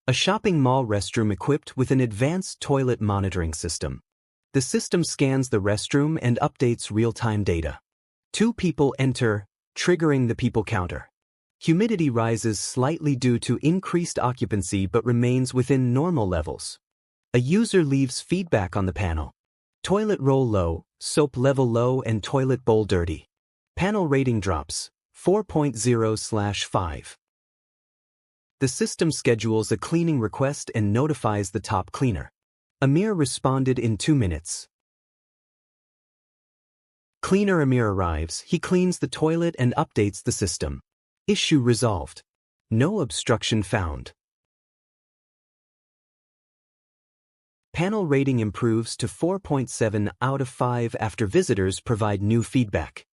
A shopping mall restroom equipped with an advanced toilet monitoring system. The system scans the restroom and updates real-time data. 2 people enter, triggering the people counter. Humidity rises slightly due to increased occupancy but remains within normal levels. A user leaves feedback on the panel. Toilet roll low, soap level low and toilet bowl dirty. Panel rating drops, 4.0/5. The system schedules a cleaning request and notifies the top cleaner. Amir responded in 2 minutes. Cleaner Amir arrives, he cleans the toilet and updates the system. Issue resolved. No obstruction found. Panel rating improves to 4.7 out of 5 after visitors provide new feedback.